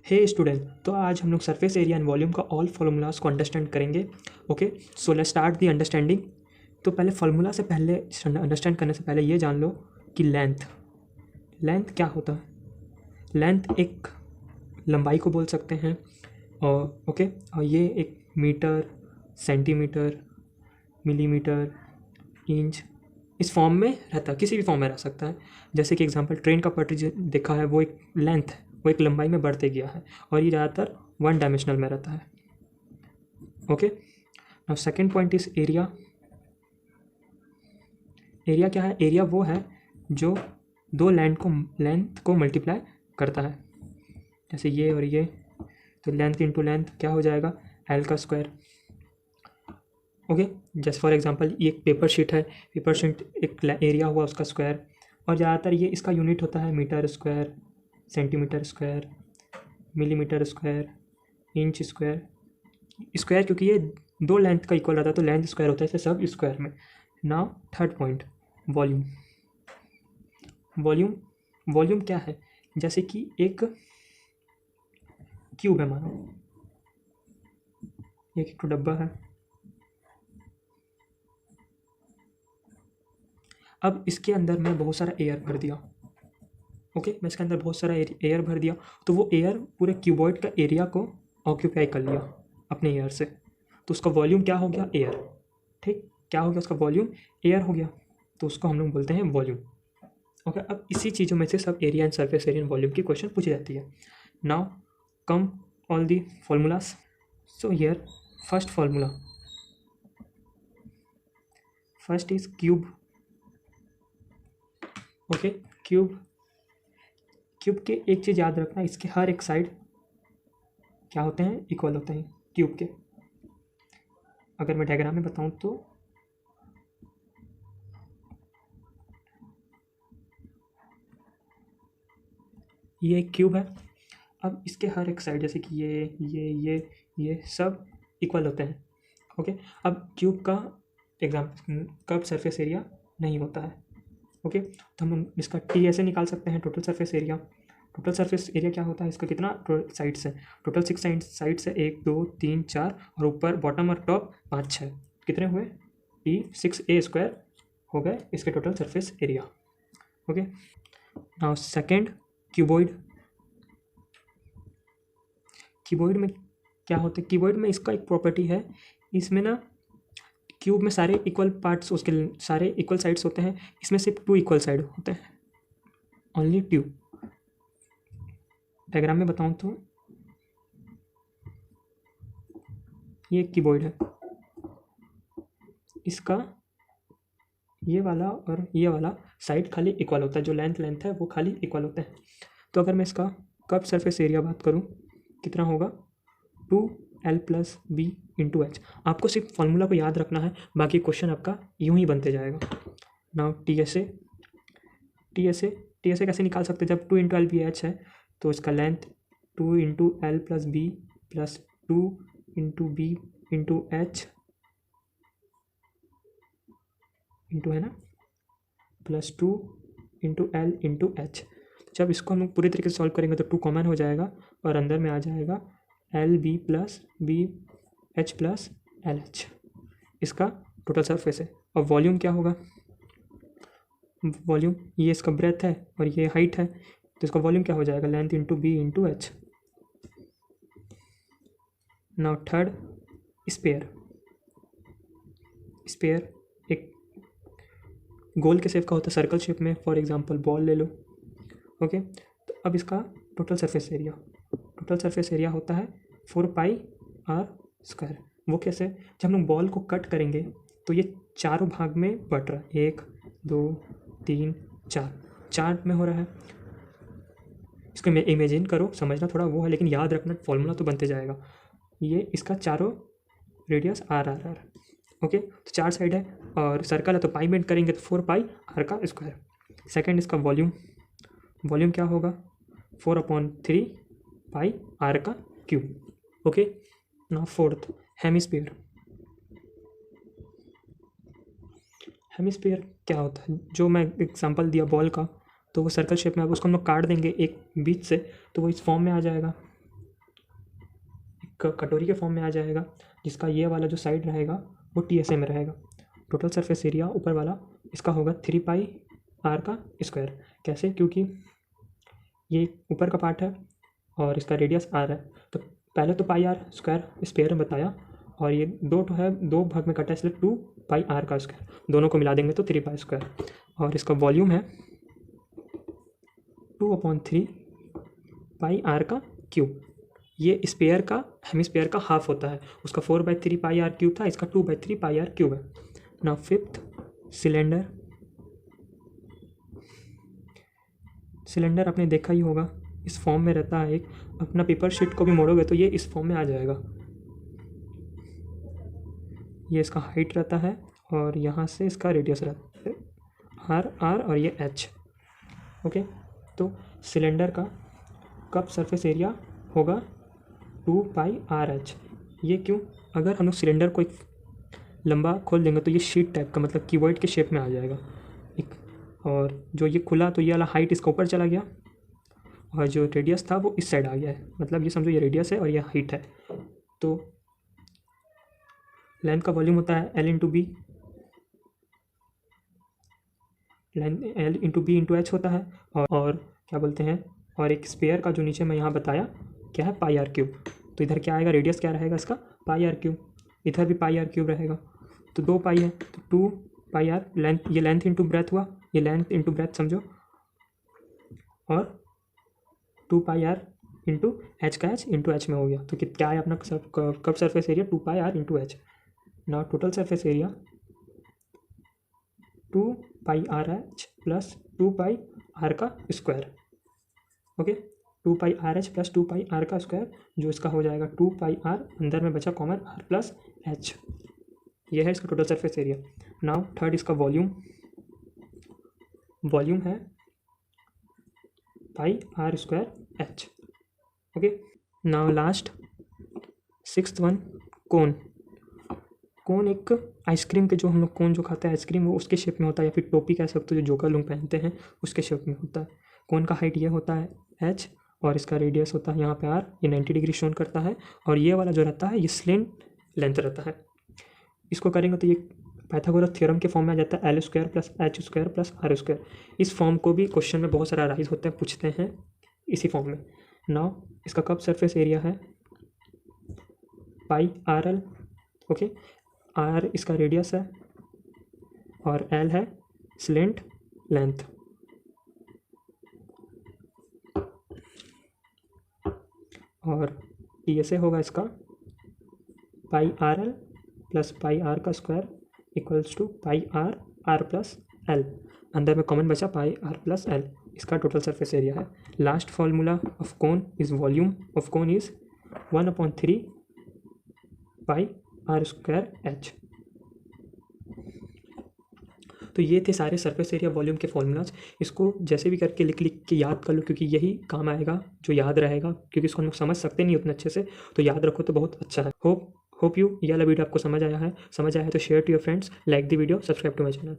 हे student, तो आज हम लोग सरफेस एरिया एंड वॉल्यूम का ऑल फार्मूलाज को अंडरस्टैंड करेंगे। Okay, so let's start the understanding. तो पहले फार्मूला से पहले अंडरस्टैंड करने से पहले ये जान लो कि लेंथ क्या होता है। लेंथ एक लंबाई को बोल सकते हैं। और ओके, और ये एक मीटर, सेंटीमीटर, मिलीमीटर, इंच इस फॉर्म में रहता है, किसी भी फॉर्म में रह सकता है। जैसे कि एग्जांपल ट्रेन का पटरी जो देखा है वो एक लेंथ है, वो एक लंबाई में बढ़ते गया है और ये ज़्यादातर वन डायमेंशनल में रहता है। Okay, now second point is area. Area क्या है? एरिया वो है जो दो लेंथ को मल्टीप्लाई करता है। जैसे ये और ये, तो लेंथ इंटू लेंथ क्या हो जाएगा? एल का स्क्वायर। ओके, जैसे फॉर एग्जांपल ये एक पेपर शीट है, पेपर शीट एक एरिया हुआ उसका स्क्वायर। और ज़्यादातर ये इसका यूनिट होता है metre square, centimetre square, millimetre square, inch square. Square क्योंकि ये दो लेंथ का इक्वल रहता है तो लेंथ स्क्वायर होता है, इसे सब स्क्वायर में। Now third point, volume. Volume क्या है? जैसे कि एक क्यूब है, मानो एक तो डब्बा है। अब इसके अंदर मैं बहुत सारा एयर भर दिया। ओके, मैं इसके अंदर बहुत सारा एयर भर दिया, तो वो एयर पूरे क्यूबॉइड का एरिया को ऑक्यूपाई कर लिया अपने एयर से। तो उसका वॉल्यूम क्या हो गया? एयर। ठीक, क्या हो गया उसका वॉल्यूम? एयर हो गया। तो उसको हम लोग बोलते हैं वॉल्यूम। ओके, अब इसी चीज़ों में से सब area and surface area and volume की क्वेश्चन पूछी जाती है। Now come all the formulas. So here first formula, first is cube. Okay, cube के एक चीज़ याद रखना, इसके हर एक साइड क्या होते हैं? इक्वल होते हैं क्यूब के। अगर मैं डायग्राम में बताऊं तो ये एक क्यूब है। अब इसके हर एक साइड जैसे कि ये सब इक्वल होते हैं। ओके, अब क्यूब का एग्जाम्पल कर्व सरफेस एरिया नहीं होता है। ओके, तो हम इसका टी ऐसे निकाल सकते हैं, total surface area. Total surface area क्या होता है? इसका कितना साइड्स है? टोटल 6 साइड्स है, 1 2 3 4 और ऊपर बॉटम और टॉप 5 6। कितने हुए? टी 6a स्क्वायर हो गए इसके total surface area. Okay, now second, cuboid. Keyboard में क्या होता है? कीबोर्ड में इसका एक प्रॉपर्टी है, इसमें ना क्यूब में सारे इक्वल पार्ट्स, उसके सारे इक्वल साइड्स होते हैं, इसमें सिर्फ 2 इक्वल साइड होते हैं, ओनली 2। डायग्राम में बताऊं तो ये कीबोर्ड है, इसका ये वाला और ये वाला साइड खाली इक्वल होता है, जो लेंथ है वो खाली इक्वल होता है। तो अगर मैं इसका कर्व सरफेस एरिया बात करूं, कितना होगा? 2l + b × h। आपको सिर्फ फॉर्मूला को याद रखना है, बाकी क्वेश्चन आपका यूं ही बनते जाएगा। नाउ टी एस ए कैसे निकाल सकते हैं? जब 2 × l b h है तो इसका length 2 × l + b + 2 × b × h into है ना, +2 × l × h। जब इसको हम लोग पूरी तरीके से सॉल्व करेंगे तो 2 कॉमन हो जाएगा और अंदर में आ जाएगा LB + BH + LH। इसका टोटल सरफेस है। और वॉल्यूम क्या होगा? वॉल्यूम ये इसका ब्रेथ है और ये हाइट है, तो इसका वॉल्यूम क्या हो जाएगा? Length into B × H। Now third, sphere. Sphere एक गोल के शेप का होता है, सर्कल शेप में, फॉर एग्जांपल बॉल ले लो। ओके, तो अब इसका टोटल सरफेस एरिया होता है 4πr²। वो कैसे? जब हम लोग बॉल को कट करेंगे तो ये चारों भाग में बट रहा है, 1 2 3 4 में हो रहा है। इसको इमेजिन करो, समझना थोड़ा वो है, लेकिन याद रखना फॉर्मूला तो बनते जाएगा। ये इसका चारों रेडियस r। ओके, तो 4 साइड है और सर्कल है तो पाई में करेंगे तो 4πr²। सेकेंड, इसका वॉल्यूम क्या होगा? 4/3πr³। Okay, now fourth, hemisphere क्या होता है? जो मैं एग्जांपल दिया बॉल का, तो वो सर्कल शेप में, अब उसको हम लोग काट देंगे एक बीच से तो वो इस फॉर्म में आ जाएगा। कटोरी के फॉर्म में आ जाएगा, जिसका ये वाला जो साइड रहेगा वो TSA में रहेगा। टोटल सरफेस एरिया ऊपर वाला इसका होगा 3πr का स्क्वायर। कैसे? क्योंकि ये ऊपर का पार्ट है और इसका रेडियस r है, तो पहले तो πr स्क्वायर स्पेयर में बताया, और ये दो तो है, दो भाग में कटा है, इसलिए 2πr का स्क्वायर, दोनों को मिला देंगे तो 3π स्क्वायर। और इसका वॉल्यूम है 2/3πr का क्यूब। ये स्पेयर का हेमिस्फेयर का हाफ होता है, उसका 4/3πr क्यूब था, इसका 2/3πr क्यूब है। नाउ फिफ्थ सिलेंडर आपने देखा ही होगा, इस फॉर्म में रहता है। एक अपना पेपर शीट को भी मोड़ोगे तो ये इस फॉर्म में आ जाएगा। ये इसका हाइट रहता है और यहाँ से इसका रेडियस रहता है r और ये h। ओके, तो सिलेंडर का कप सरफेस एरिया होगा 2πrh। ये क्यों? अगर हम लोग सिलेंडर को एक लंबा खोल देंगे तो ये शीट टाइप का, मतलब कीवर्ड के शेप में आ जाएगा एक, और जो ये खुला तो ये वाला हाइट इसका ऊपर चला गया और जो रेडियस था वो इस साइड आ गया है। मतलब ये समझो ये रेडियस है और ये हाइट है। तो लेंथ का वॉल्यूम होता है L into B, L into B into H होता है। और क्या बोलते हैं, और एक स्पेयर का जो नीचे मैं यहाँ बताया क्या है, πr क्यूब। तो इधर क्या आएगा, रेडियस क्या रहेगा इसका, πr क्यूब, इधर भी πr क्यूब रहेगा। तो 2π है तो 2πr लेंथ, ये लेंथ इंटू ब्रेथ हुआ, ये लेंथ इंटू ब्रेथ समझो, और 2πr इंटू एच का एच इंटू एच में हो गया। तो क्या है अपना cup surface area 2πr into H. Now total surface area 2πrh plus 2πr का square. Okay, 2πrh plus 2πr का स्क्वायर, जो इसका हो जाएगा 2πr, अंदर में बचा कॉमन r प्लस h। ये है इसका total surface area. Now third इसका वॉल्यूम है πr square h। Okay, now last sixth one, cone एक आइसक्रीम के, जो हम लोग कोन जो खाते हैं आइसक्रीम, वो उसके शेप में होता है, या फिर टोपी कह सकते हो जो जोकर लोग पहनते हैं, उसके शेप में होता है। कोन का हाइट ये होता है h और इसका रेडियस होता है यहाँ पे r, ये 90 डिग्री शोन करता है, और ये वाला जो रहता है ये स्लेंट लेंथ रहता है। इसको करेंगे तो ये पाइथागोरस थ्योरम के फॉर्म में आ जाता है L square plus h square plus r square. इस फॉर्म को भी क्वेश्चन में बहुत सारा राइज होते हैं, पूछते हैं इसी फॉर्म में। नाउ इसका कप सरफेस एरिया है πrl। ओके, r इसका रेडियस है और l है स्लेंट लेंथ। और TSA होगा इसका πrl प्लस πr का square equals to πr r plus l, अंदर में कॉमन बचा πr प्लस l। इसका टोटल सरफेस एरिया है। Last formula of cone is volume of cone is 1/3πr square h। तो ये थे सारे सरफेस एरिया वॉल्यूम के फॉर्मूलाज। इसको जैसे भी करके लिख के याद कर लो, क्योंकि यही काम आएगा, जो याद रहेगा, क्योंकि इसको हम लोग समझ सकते नहीं उतने अच्छे से, तो याद रखो तो बहुत अच्छा है। होप यू ये वाला वीडियो आपको समझ आया है तो share to your friends, like the video, subscribe to my channel.